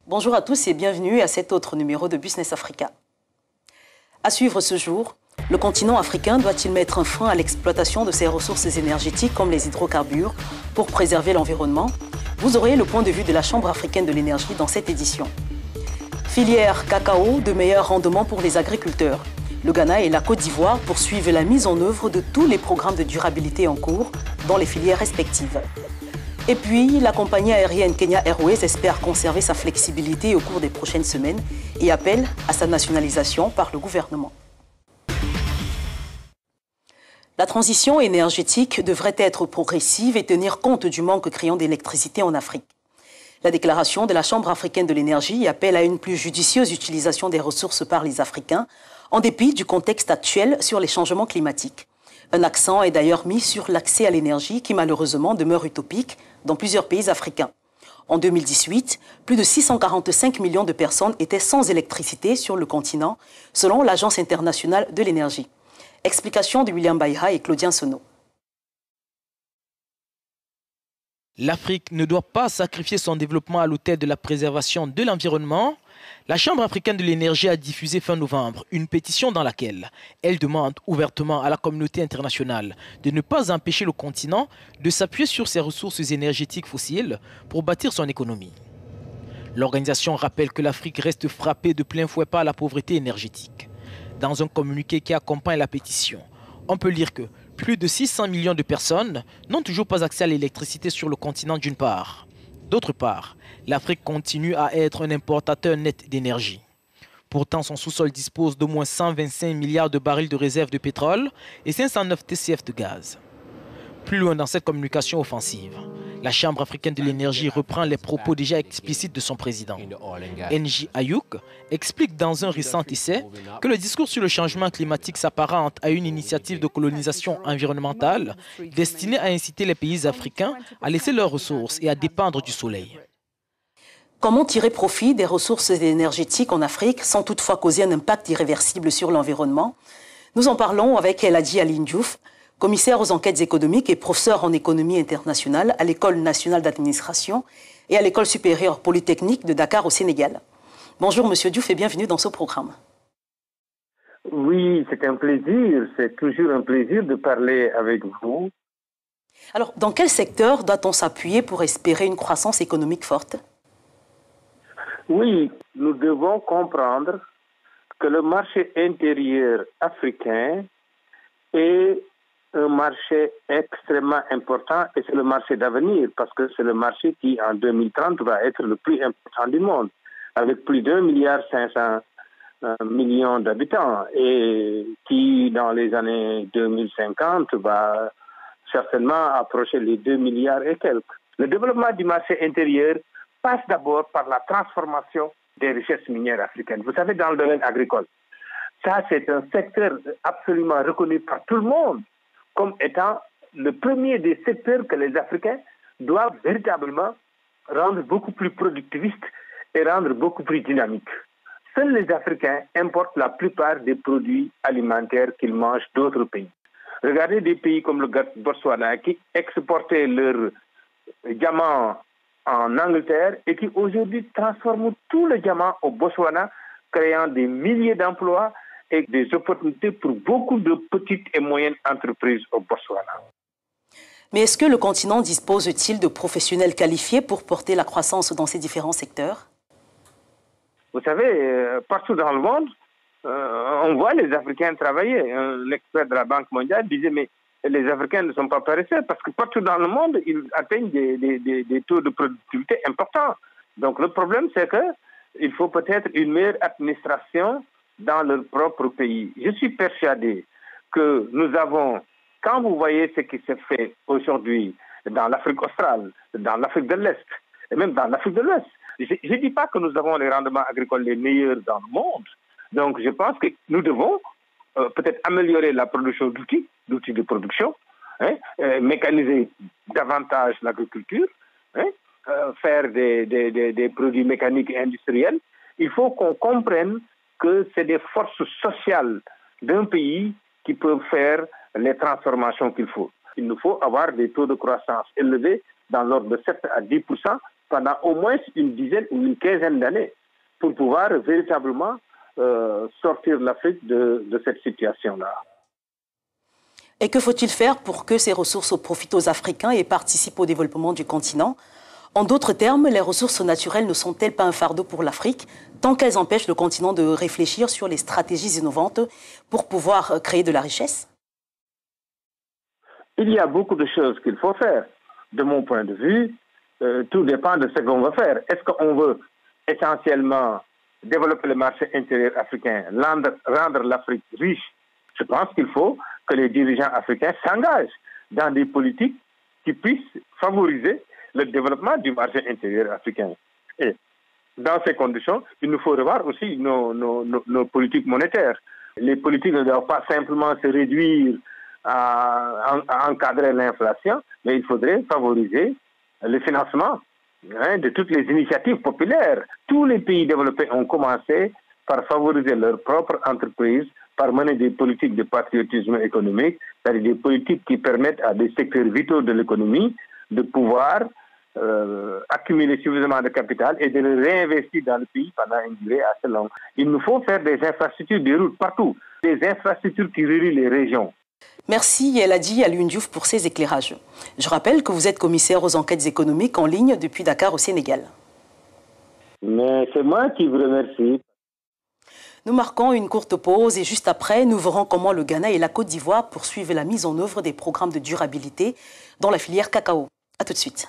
Bonjour à tous et bienvenue à cet autre numéro de Business Africa. À suivre ce jour, le continent africain doit-il mettre un frein à l'exploitation de ses ressources énergétiques comme les hydrocarbures pour préserver l'environnement? Vous aurez le point de vue de la Chambre africaine de l'énergie dans cette édition. Filière cacao, de meilleurs rendements pour les agriculteurs. Le Ghana et la Côte d'Ivoire poursuivent la mise en œuvre de tous les programmes de durabilité en cours dans les filières respectives. Et puis, la compagnie aérienne Kenya Airways espère conserver sa flexibilité au cours des prochaines semaines et appelle à sa nationalisation par le gouvernement. La transition énergétique devrait être progressive et tenir compte du manque criant d'électricité en Afrique. La déclaration de la Chambre africaine de l'énergie appelle à une plus judicieuse utilisation des ressources par les Africains, en dépit du contexte actuel sur les changements climatiques. Un accent est d'ailleurs mis sur l'accès à l'énergie qui malheureusement demeure utopique dans plusieurs pays africains. En 2018, plus de 645 millions de personnes étaient sans électricité sur le continent, selon l'Agence internationale de l'énergie. Explication de William Baïha et Claudien Sono. L'Afrique ne doit pas sacrifier son développement à l'autel de la préservation de l'environnement. La Chambre africaine de l'énergie a diffusé fin novembre une pétition dans laquelle elle demande ouvertement à la communauté internationale de ne pas empêcher le continent de s'appuyer sur ses ressources énergétiques fossiles pour bâtir son économie. L'organisation rappelle que l'Afrique reste frappée de plein fouet par la pauvreté énergétique. Dans un communiqué qui accompagne la pétition, on peut lire que plus de 600 millions de personnes n'ont toujours pas accès à l'électricité sur le continent d'une part. D'autre part, l'Afrique continue à être un importateur net d'énergie. Pourtant, son sous-sol dispose d'au moins 125 milliards de barils de réserves de pétrole et 509 TCF de gaz. Plus loin dans cette communication offensive, la Chambre africaine de l'énergie reprend les propos déjà explicites de son président. Nji Ayouk explique dans un récent essai que le discours sur le changement climatique s'apparente à une initiative de colonisation environnementale destinée à inciter les pays africains à laisser leurs ressources et à dépendre du soleil. Comment tirer profit des ressources énergétiques en Afrique sans toutefois causer un impact irréversible sur l'environnement? Nous en parlons avec Eladji Aline Diouf, commissaire aux enquêtes économiques et professeur en économie internationale à l'École nationale d'administration et à l'École supérieure polytechnique de Dakar au Sénégal. Bonjour Monsieur Diouf et bienvenue dans ce programme. Oui, c'est un plaisir, c'est toujours un plaisir de parler avec vous. Alors, dans quel secteur doit-on s'appuyer pour espérer une croissance économique forte? Oui, nous devons comprendre que le marché intérieur africain est un marché extrêmement important et c'est le marché d'avenir parce que c'est le marché qui, en 2030, va être le plus important du monde, avec plus d'1,5 milliard d'habitants et qui, dans les années 2050, va certainement approcher les 2 milliards et quelques. Le développement du marché intérieur passe d'abord par la transformation des richesses minières africaines. Vous savez, dans le domaine agricole, ça c'est un secteur absolument reconnu par tout le monde comme étant le premier des secteurs que les Africains doivent véritablement rendre beaucoup plus productivistes et rendre beaucoup plus dynamiques. Seuls les Africains importent la plupart des produits alimentaires qu'ils mangent d'autres pays. Regardez des pays comme le Botswana qui exportaient leurs diamants en Angleterre et qui aujourd'hui transforment tout le diamant au Botswana, créant des milliers d'emplois et des opportunités pour beaucoup de petites et moyennes entreprises au Botswana. Mais est-ce que le continent dispose-t-il de professionnels qualifiés pour porter la croissance dans ces différents secteurs? Vous savez, partout dans le monde, on voit les Africains travailler. L'expert de la Banque mondiale disait, mais les Africains ne sont pas paresseux parce que partout dans le monde, ils atteignent des taux de productivité importants. Donc le problème, c'est qu'il faut peut-être une meilleure administration dans leur propre pays. Je suis persuadé que nous avons, quand vous voyez ce qui se fait aujourd'hui dans l'Afrique australe, dans l'Afrique de l'Est, et même dans l'Afrique de l'Ouest, je ne dis pas que nous avons les rendements agricoles les meilleurs dans le monde. Donc je pense que nous devons peut-être améliorer la production d'outils de production, mécaniser davantage l'agriculture, faire des produits mécaniques et industriels. Il faut qu'on comprenne que c'est des forces sociales d'un pays qui peuvent faire les transformations qu'il faut. Il nous faut avoir des taux de croissance élevés dans l'ordre de 7 à 10% pendant au moins une dizaine ou une quinzaine d'années pour pouvoir véritablement sortir l'Afrique de cette situation-là. Et que faut-il faire pour que ces ressources profitent aux Africains et participent au développement du continent? En d'autres termes, les ressources naturelles ne sont-elles pas un fardeau pour l'Afrique tant qu'elles empêchent le continent de réfléchir sur les stratégies innovantes pour pouvoir créer de la richesse? Il y a beaucoup de choses qu'il faut faire. De mon point de vue, tout dépend de ce qu'on veut faire. Est-ce qu'on veut essentiellement développer le marché intérieur africain, rendre l'Afrique riche? Je pense qu'il faut que les dirigeants africains s'engagent dans des politiques qui puissent favoriser le développement du marché intérieur africain. Et dans ces conditions, il nous faut revoir aussi nos politiques monétaires. Les politiques ne doivent pas simplement se réduire à encadrer l'inflation, mais il faudrait favoriser le financement de toutes les initiatives populaires. Tous les pays développés ont commencé par favoriser leurs propres entreprises, par mener des politiques de patriotisme économique, c'est-à-dire des politiques qui permettent à des secteurs vitaux de l'économie de pouvoir accumuler suffisamment de capital et de le réinvestir dans le pays pendant une durée assez longue. Il nous faut faire des infrastructures, des routes partout, des infrastructures qui relient les régions. Merci Elhadji Alioune Diouf pour ces éclairages. Je rappelle que vous êtes commissaire aux enquêtes économiques en ligne depuis Dakar au Sénégal. Mais c'est moi qui vous remercie. Nous marquons une courte pause et juste après, nous verrons comment le Ghana et la Côte d'Ivoire poursuivent la mise en œuvre des programmes de durabilité dans la filière cacao. A tout de suite.